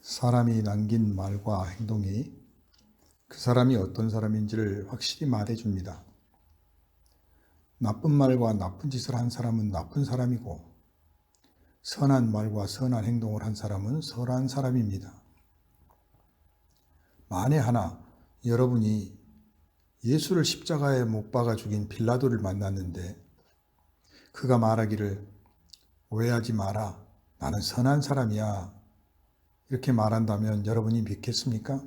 사람이 남긴 말과 행동이 그 사람이 어떤 사람인지를 확실히 말해줍니다. 나쁜 말과 나쁜 짓을 한 사람은 나쁜 사람이고, 선한 말과 선한 행동을 한 사람은 선한 사람입니다. 만에 하나 여러분이 예수를 십자가에 못 박아 죽인 빌라도를 만났는데 그가 말하기를 오해하지 마라, 나는 선한 사람이야, 이렇게 말한다면 여러분이 믿겠습니까?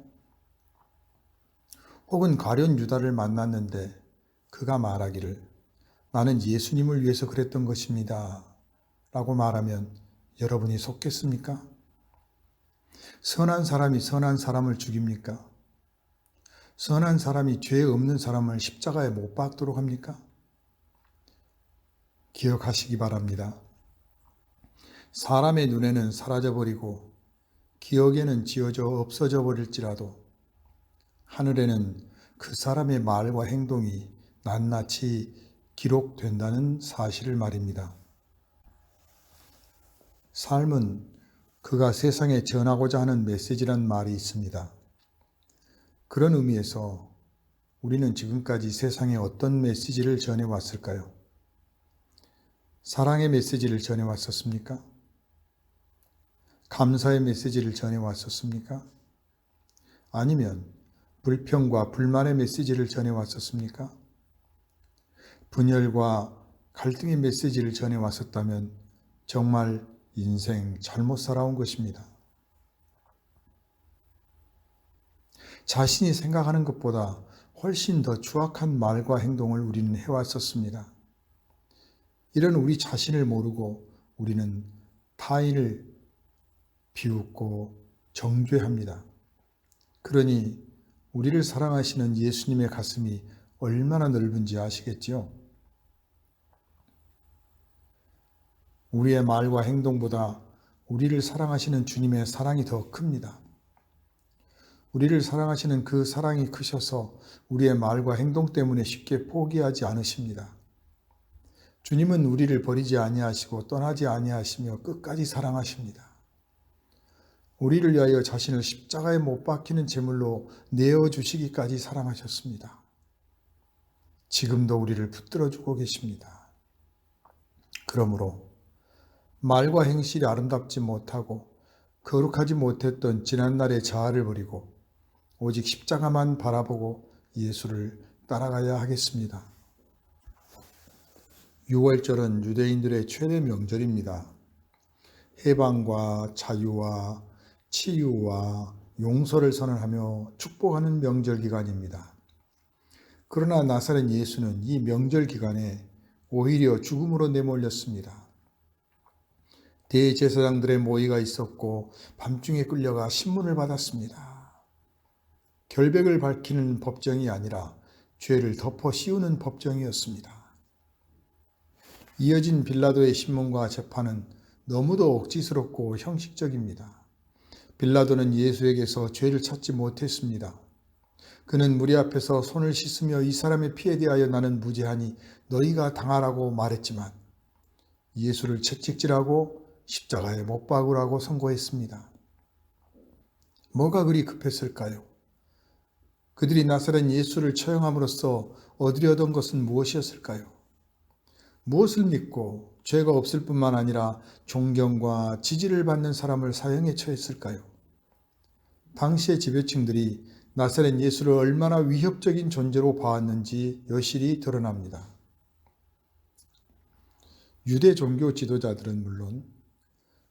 혹은 가룟 유다를 만났는데 그가 말하기를 나는 예수님을 위해서 그랬던 것입니다 라고 말하면 여러분이 속겠습니까? 선한 사람이 선한 사람을 죽입니까? 선한 사람이 죄 없는 사람을 십자가에 못 박도록 합니까? 기억하시기 바랍니다. 사람의 눈에는 사라져버리고 기억에는 지워져 없어져 버릴지라도 하늘에는 그 사람의 말과 행동이 낱낱이 기록된다는 사실을 말입니다. 삶은 그가 세상에 전하고자 하는 메시지란 말이 있습니다. 그런 의미에서 우리는 지금까지 세상에 어떤 메시지를 전해왔을까요? 사랑의 메시지를 전해왔었습니까? 감사의 메시지를 전해왔었습니까? 아니면 불평과 불만의 메시지를 전해왔었습니까? 분열과 갈등의 메시지를 전해왔었다면 정말 인생 잘못 살아온 것입니다. 자신이 생각하는 것보다 훨씬 더 추악한 말과 행동을 우리는 해왔었습니다. 이런 우리 자신을 모르고 우리는 타인을 비웃고 정죄합니다. 그러니 우리를 사랑하시는 예수님의 가슴이 얼마나 넓은지 아시겠지요? 우리의 말과 행동보다 우리를 사랑하시는 주님의 사랑이 더 큽니다. 우리를 사랑하시는 그 사랑이 크셔서 우리의 말과 행동 때문에 쉽게 포기하지 않으십니다. 주님은 우리를 버리지 아니하시고 떠나지 아니하시며 끝까지 사랑하십니다. 우리를 위하여 자신을 십자가에 못 박히는 제물로 내어주시기까지 사랑하셨습니다. 지금도 우리를 붙들어주고 계십니다. 그러므로 말과 행실이 아름답지 못하고 거룩하지 못했던 지난날의 자아를 버리고 오직 십자가만 바라보고 예수를 따라가야 하겠습니다. 6월절은 유대인들의 최대 명절입니다. 해방과 자유와 치유와 용서를 선언하며 축복하는 명절 기간입니다. 그러나 나사렛 예수는 이 명절 기간에 오히려 죽음으로 내몰렸습니다. 대제사장들의 모의가 있었고 밤중에 끌려가 신문을 받았습니다. 결백을 밝히는 법정이 아니라 죄를 덮어 씌우는 법정이었습니다. 이어진 빌라도의 신문과 재판은 너무도 억지스럽고 형식적입니다. 빌라도는 예수에게서 죄를 찾지 못했습니다. 그는 무리 앞에서 손을 씻으며 이 사람의 피에 대하여 나는 무죄하니 너희가 당하라고 말했지만 예수를 채찍질하고 십자가에 못 박으라고 선고했습니다. 뭐가 그리 급했을까요? 그들이 나사렛 예수를 처형함으로써 얻으려던 것은 무엇이었을까요? 무엇을 믿고 죄가 없을 뿐만 아니라 존경과 지지를 받는 사람을 사형에 처했을까요? 당시의 지배층들이 나사렛 예수를 얼마나 위협적인 존재로 봐왔는지 여실히 드러납니다. 유대 종교 지도자들은 물론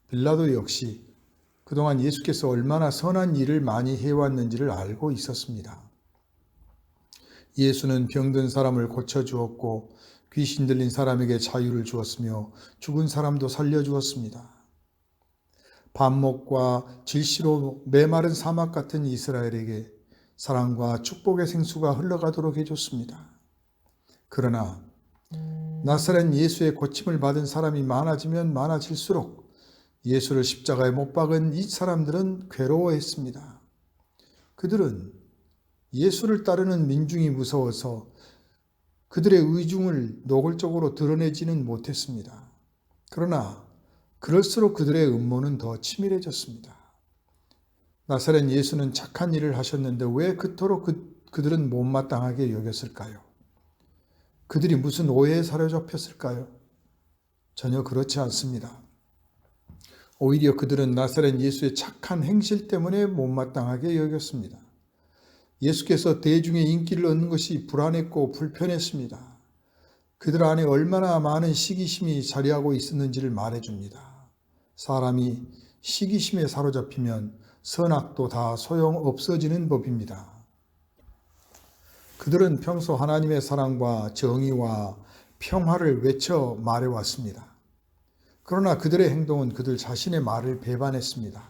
빌라도 역시 그동안 예수께서 얼마나 선한 일을 많이 해왔는지를 알고 있었습니다. 예수는 병든 사람을 고쳐주었고 귀신 들린 사람에게 자유를 주었으며 죽은 사람도 살려주었습니다. 반목과 질시로 메마른 사막 같은 이스라엘에게 사랑과 축복의 생수가 흘러가도록 해줬습니다. 그러나 나사렛 예수의 고침을 받은 사람이 많아지면 많아질수록 예수를 십자가에 못 박은 이 사람들은 괴로워했습니다. 그들은 예수를 따르는 민중이 무서워서 그들의 의중을 노골적으로 드러내지는 못했습니다. 그러나 그럴수록 그들의 음모는 더 치밀해졌습니다. 나사렛 예수는 착한 일을 하셨는데 왜 그토록 그들은 못마땅하게 여겼을까요? 그들이 무슨 오해에 사로잡혔을까요? 전혀 그렇지 않습니다. 오히려 그들은 나사렛 예수의 착한 행실 때문에 못마땅하게 여겼습니다. 예수께서 대중의 인기를 얻는 것이 불안했고 불편했습니다. 그들 안에 얼마나 많은 시기심이 자리하고 있었는지를 말해줍니다. 사람이 시기심에 사로잡히면 선악도 다 소용없어지는 법입니다. 그들은 평소 하나님의 사랑과 정의와 평화를 외쳐 말해왔습니다. 그러나 그들의 행동은 그들 자신의 말을 배반했습니다.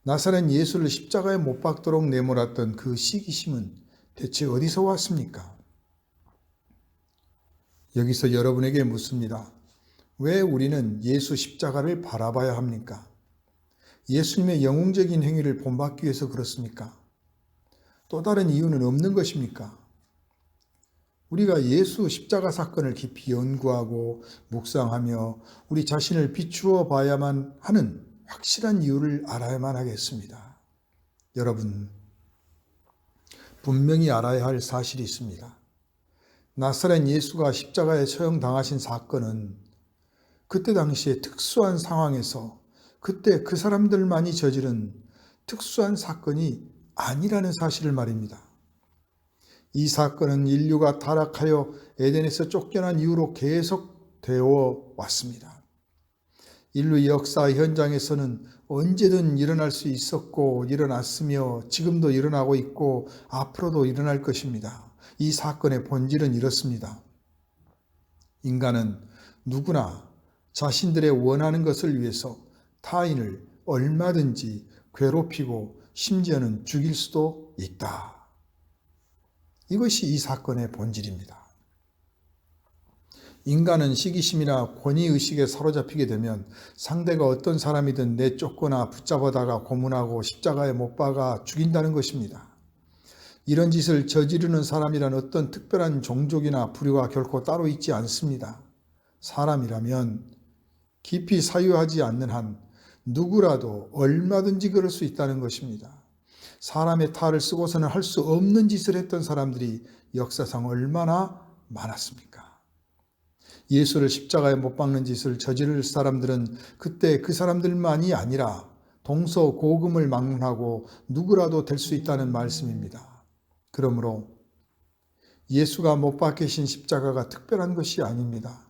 나사렛 예수를 십자가에 못 박도록 내몰았던 그 시기심은 대체 어디서 왔습니까? 여기서 여러분에게 묻습니다. 왜 우리는 예수 십자가를 바라봐야 합니까? 예수님의 영웅적인 행위를 본받기 위해서 그렇습니까? 또 다른 이유는 없는 것입니까? 우리가 예수 십자가 사건을 깊이 연구하고 묵상하며 우리 자신을 비추어 봐야만 하는 확실한 이유를 알아야만 하겠습니다. 여러분, 분명히 알아야 할 사실이 있습니다. 나사렛 예수가 십자가에 처형당하신 사건은 그때 당시에 특수한 상황에서 그때 그 사람들만이 저지른 특수한 사건이 아니라는 사실을 말입니다. 이 사건은 인류가 타락하여 에덴에서 쫓겨난 이후로 계속되어 왔습니다. 인류 역사 현장에서는 언제든 일어날 수 있었고 일어났으며 지금도 일어나고 있고 앞으로도 일어날 것입니다. 이 사건의 본질은 이렇습니다. 인간은 누구나 자신들의 원하는 것을 위해서 타인을 얼마든지 괴롭히고 심지어는 죽일 수도 있다. 이것이 이 사건의 본질입니다. 인간은 시기심이나 권위의식에 사로잡히게 되면 상대가 어떤 사람이든 내쫓거나 붙잡아다가 고문하고 십자가에 못 박아 죽인다는 것입니다. 이런 짓을 저지르는 사람이란 어떤 특별한 종족이나 부류가 결코 따로 있지 않습니다. 사람이라면 깊이 사유하지 않는 한 누구라도 얼마든지 그럴 수 있다는 것입니다. 사람의 탈을 쓰고서는 할 수 없는 짓을 했던 사람들이 역사상 얼마나 많았습니까? 예수를 십자가에 못 박는 짓을 저지를 사람들은 그때 그 사람들만이 아니라 동서고금을 막론하고 누구라도 될 수 있다는 말씀입니다. 그러므로 예수가 못 박히신 십자가가 특별한 것이 아닙니다.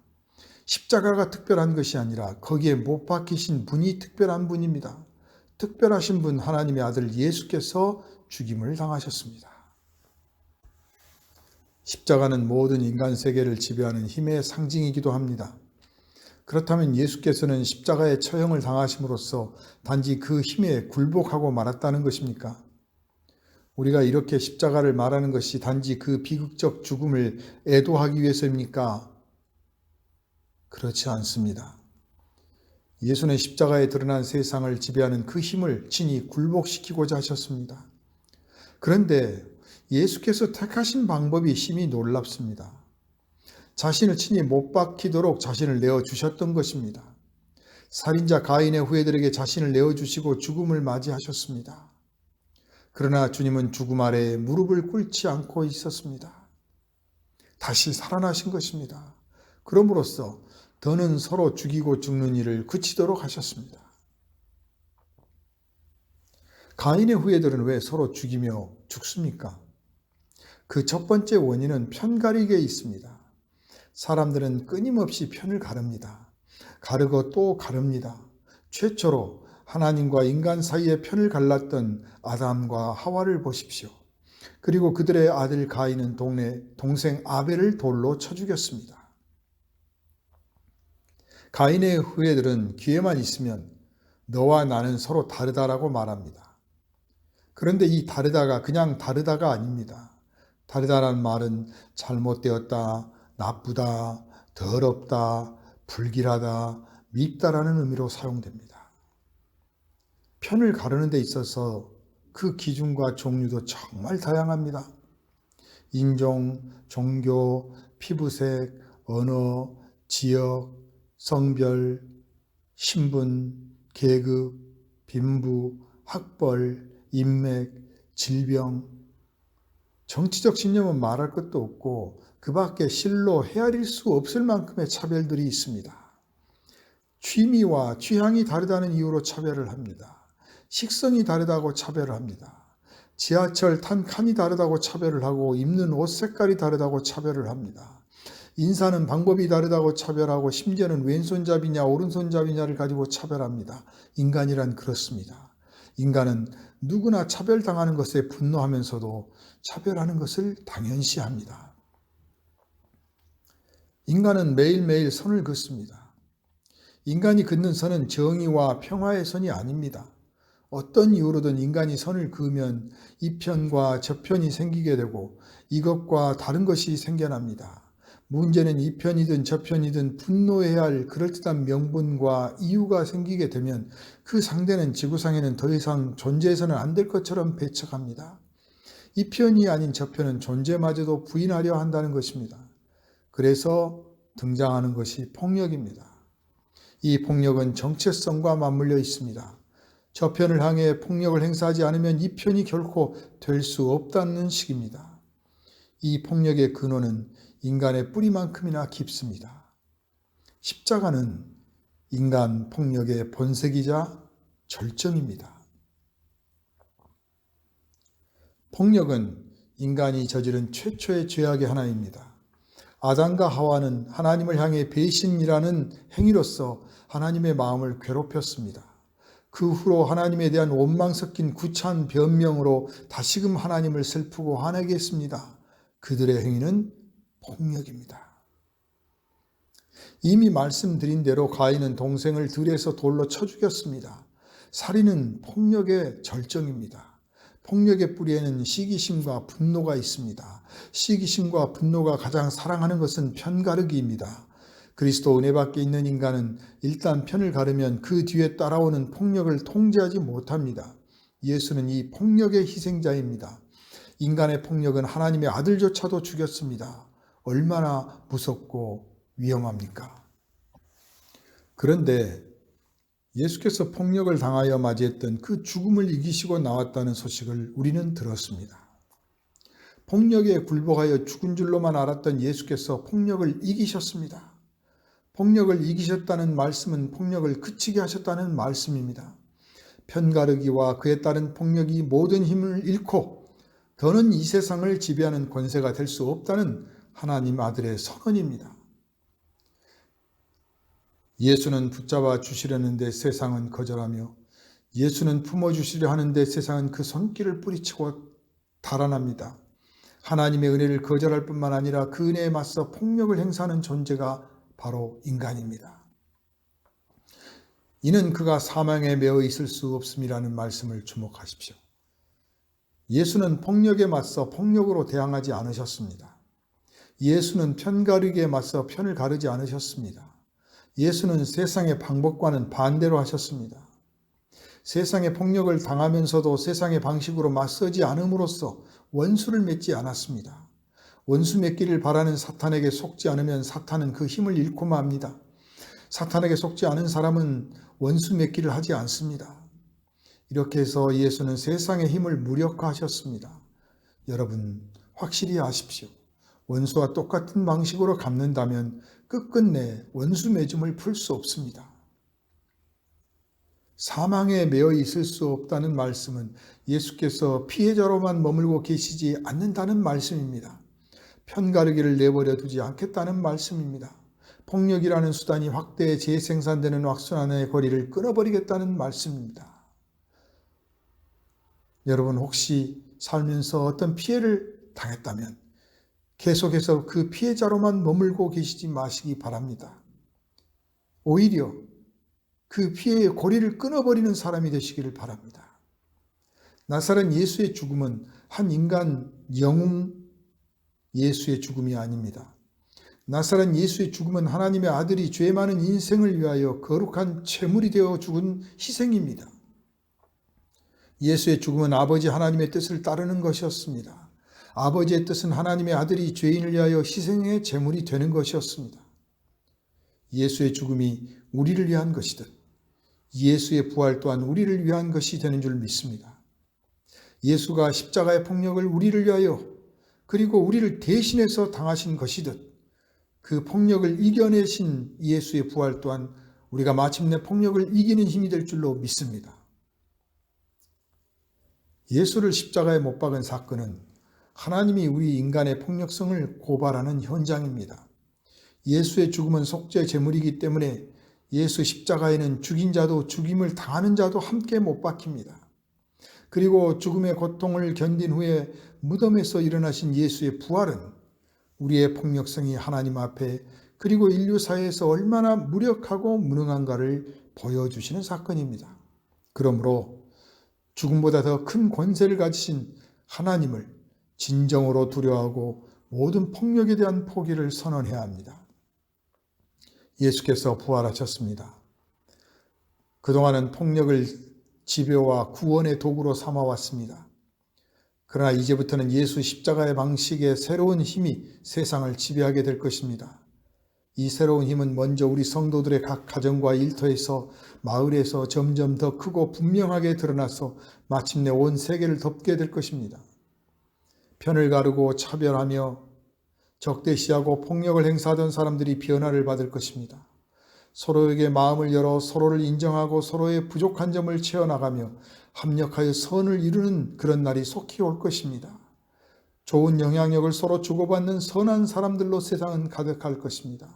십자가가 특별한 것이 아니라 거기에 못 박히신 분이 특별한 분입니다. 특별하신 분 하나님의 아들 예수께서 죽임을 당하셨습니다. 십자가는 모든 인간 세계를 지배하는 힘의 상징이기도 합니다. 그렇다면 예수께서는 십자가의 처형을 당하심으로써 단지 그 힘에 굴복하고 말았다는 것입니까? 우리가 이렇게 십자가를 말하는 것이 단지 그 비극적 죽음을 애도하기 위해서입니까? 그렇지 않습니다. 예수는 십자가에 드러난 세상을 지배하는 그 힘을 친히 굴복시키고자 하셨습니다. 그런데 예수께서 택하신 방법이 심히 놀랍습니다. 자신을 친히 못 박히도록 자신을 내어주셨던 것입니다. 살인자 가인의 후예들에게 자신을 내어주시고 죽음을 맞이하셨습니다. 그러나 주님은 죽음 아래에 무릎을 꿇지 않고 있었습니다. 다시 살아나신 것입니다. 그럼으로써 더는 서로 죽이고 죽는 일을 그치도록 하셨습니다. 가인의 후예들은 왜 서로 죽이며 죽습니까? 그 첫 번째 원인은 편가르기에 있습니다. 사람들은 끊임없이 편을 가릅니다. 가르고 또 가릅니다. 최초로 하나님과 인간 사이에 편을 갈랐던 아담과 하와를 보십시오. 그리고 그들의 아들 가인은 동생 아벨을 돌로 쳐 죽였습니다. 가인의 후예들은 기회만 있으면 너와 나는 서로 다르다라고 말합니다. 그런데 이 다르다가 그냥 다르다가 아닙니다. 다르다라는 말은 잘못되었다, 나쁘다, 더럽다, 불길하다, 밉다라는 의미로 사용됩니다. 편을 가르는 데 있어서 그 기준과 종류도 정말 다양합니다. 인종, 종교, 피부색, 언어, 지역, 성별, 신분, 계급, 빈부, 학벌, 인맥, 질병, 정치적 신념은 말할 것도 없고 그 밖에 실로 헤아릴 수 없을 만큼의 차별들이 있습니다. 취미와 취향이 다르다는 이유로 차별을 합니다. 식성이 다르다고 차별을 합니다. 지하철 탄 칸이 다르다고 차별을 하고 입는 옷 색깔이 다르다고 차별을 합니다. 인사는 방법이 다르다고 차별하고 심지어는 왼손잡이냐 오른손잡이냐를 가지고 차별합니다. 인간이란 그렇습니다. 인간은 누구나 차별당하는 것에 분노하면서도 차별하는 것을 당연시합니다. 인간은 매일매일 선을 긋습니다. 인간이 긋는 선은 정의와 평화의 선이 아닙니다. 어떤 이유로든 인간이 선을 그으면 이 편과 저 편이 생기게 되고 이것과 다른 것이 생겨납니다. 문제는 이 편이든 저 편이든 분노해야 할 그럴듯한 명분과 이유가 생기게 되면 그 상대는 지구상에는 더 이상 존재해서는 안 될 것처럼 배척합니다. 이 편이 아닌 저 편은 존재마저도 부인하려 한다는 것입니다. 그래서 등장하는 것이 폭력입니다. 이 폭력은 정체성과 맞물려 있습니다. 저 편을 향해 폭력을 행사하지 않으면 이 편이 결코 될 수 없다는 식입니다. 이 폭력의 근원은 인간의 뿌리만큼이나 깊습니다. 십자가는 인간 폭력의 본색이자 절정입니다. 폭력은 인간이 저지른 최초의 죄악의 하나입니다. 아담과 하와는 하나님을 향해 배신이라는 행위로서 하나님의 마음을 괴롭혔습니다. 그 후로 하나님에 대한 원망 섞인 구차한 변명으로 다시금 하나님을 슬프고 화내게 했습니다. 그들의 행위는 폭력입니다. 이미 말씀드린 대로 가인은 동생을 들에서 돌로 쳐 죽였습니다. 살인은 폭력의 절정입니다. 폭력의 뿌리에는 시기심과 분노가 있습니다. 시기심과 분노가 가장 사랑하는 것은 편가르기입니다. 그리스도 은혜 밖에 있는 인간은 일단 편을 가르면 그 뒤에 따라오는 폭력을 통제하지 못합니다. 예수는 이 폭력의 희생자입니다. 인간의 폭력은 하나님의 아들조차도 죽였습니다. 얼마나 무섭고 위험합니까? 그런데 예수께서 폭력을 당하여 맞이했던 그 죽음을 이기시고 나왔다는 소식을 우리는 들었습니다. 폭력에 굴복하여 죽은 줄로만 알았던 예수께서 폭력을 이기셨습니다. 폭력을 이기셨다는 말씀은 폭력을 그치게 하셨다는 말씀입니다. 편가르기와 그에 따른 폭력이 모든 힘을 잃고 더는 이 세상을 지배하는 권세가 될 수 없다는 하나님 아들의 선언입니다. 예수는 붙잡아 주시려는데 세상은 거절하며 예수는 품어주시려 하는데 세상은 그 손길을 뿌리치고 달아납니다. 하나님의 은혜를 거절할 뿐만 아니라 그 은혜에 맞서 폭력을 행사하는 존재가 바로 인간입니다. 이는 그가 사망에 매어 있을 수 없음이라는 말씀을 주목하십시오. 예수는 폭력에 맞서 폭력으로 대항하지 않으셨습니다. 예수는 편가르기에 맞서 편을 가르지 않으셨습니다. 예수는 세상의 방법과는 반대로 하셨습니다. 세상의 폭력을 당하면서도 세상의 방식으로 맞서지 않음으로써 원수를 맺지 않았습니다. 원수 맺기를 바라는 사탄에게 속지 않으면 사탄은 그 힘을 잃고 맙니다. 사탄에게 속지 않은 사람은 원수 맺기를 하지 않습니다. 이렇게 해서 예수는 세상의 힘을 무력화하셨습니다. 여러분 확실히 아십시오. 원수와 똑같은 방식으로 갚는다면 끝끝내 원수 맺음을 풀 수 없습니다. 사망에 매여 있을 수 없다는 말씀은 예수께서 피해자로만 머물고 계시지 않는다는 말씀입니다. 편가르기를 내버려 두지 않겠다는 말씀입니다. 폭력이라는 수단이 확대해 재생산되는 왁순환의 거리를 끊어버리겠다는 말씀입니다. 여러분 혹시 살면서 어떤 피해를 당했다면 계속해서 그 피해자로만 머물고 계시지 마시기 바랍니다. 오히려 그 피해의 고리를 끊어버리는 사람이 되시기를 바랍니다. 나사렛 예수의 죽음은 한 인간 영웅 예수의 죽음이 아닙니다. 나사렛 예수의 죽음은 하나님의 아들이 죄 많은 인생을 위하여 거룩한 제물이 되어 죽은 희생입니다. 예수의 죽음은 아버지 하나님의 뜻을 따르는 것이었습니다. 아버지의 뜻은 하나님의 아들이 죄인을 위하여 희생의 제물이 되는 것이었습니다. 예수의 죽음이 우리를 위한 것이듯 예수의 부활 또한 우리를 위한 것이 되는 줄 믿습니다. 예수가 십자가의 폭력을 우리를 위하여 그리고 우리를 대신해서 당하신 것이듯 그 폭력을 이겨내신 예수의 부활 또한 우리가 마침내 폭력을 이기는 힘이 될 줄로 믿습니다. 예수를 십자가에 못 박은 사건은 하나님이 우리 인간의 폭력성을 고발하는 현장입니다. 예수의 죽음은 속죄 제물이기 때문에 예수 십자가에는 죽인 자도 죽임을 당하는 자도 함께 못 박힙니다. 그리고 죽음의 고통을 견딘 후에 무덤에서 일어나신 예수의 부활은 우리의 폭력성이 하나님 앞에 그리고 인류 사회에서 얼마나 무력하고 무능한가를 보여주시는 사건입니다. 그러므로 죽음보다 더 큰 권세를 가지신 하나님을 진정으로 두려워하고 모든 폭력에 대한 포기를 선언해야 합니다. 예수께서 부활하셨습니다. 그동안은 폭력을 지배와 구원의 도구로 삼아왔습니다. 그러나 이제부터는 예수 십자가의 방식의 새로운 힘이 세상을 지배하게 될 것입니다. 이 새로운 힘은 먼저 우리 성도들의 각 가정과 일터에서 마을에서 점점 더 크고 분명하게 드러나서 마침내 온 세계를 덮게 될 것입니다. 편을 가르고 차별하며 적대시하고 폭력을 행사하던 사람들이 변화를 받을 것입니다. 서로에게 마음을 열어 서로를 인정하고 서로의 부족한 점을 채워나가며 합력하여 선을 이루는 그런 날이 속히 올 것입니다. 좋은 영향력을 서로 주고받는 선한 사람들로 세상은 가득할 것입니다.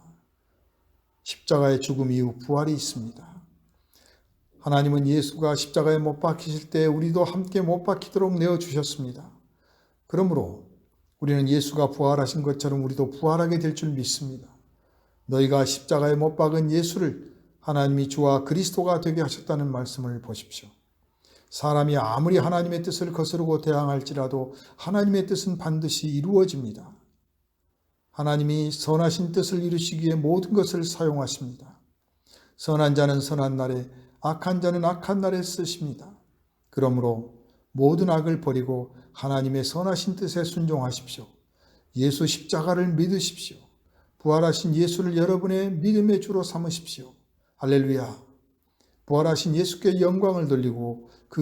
십자가의 죽음 이후 부활이 있습니다. 하나님은 예수가 십자가에 못 박히실 때 우리도 함께 못 박히도록 내어주셨습니다. 그러므로 우리는 예수가 부활하신 것처럼 우리도 부활하게 될 줄 믿습니다. 너희가 십자가에 못 박은 예수를 하나님이 주와 그리스도가 되게 하셨다는 말씀을 보십시오. 사람이 아무리 하나님의 뜻을 거스르고 대항할지라도 하나님의 뜻은 반드시 이루어집니다. 하나님이 선하신 뜻을 이루시기에 모든 것을 사용하십니다. 선한 자는 선한 날에, 악한 자는 악한 날에 쓰십니다. 그러므로 모든 악을 버리고 하나님의 선하신 뜻에 순종하십시오. 예수 십자가를 믿으십시오. 부활하신 예수를 여러분의 믿음의 주로 삼으십시오. 할렐루야. 부활하신 예수께 영광을 돌리고 그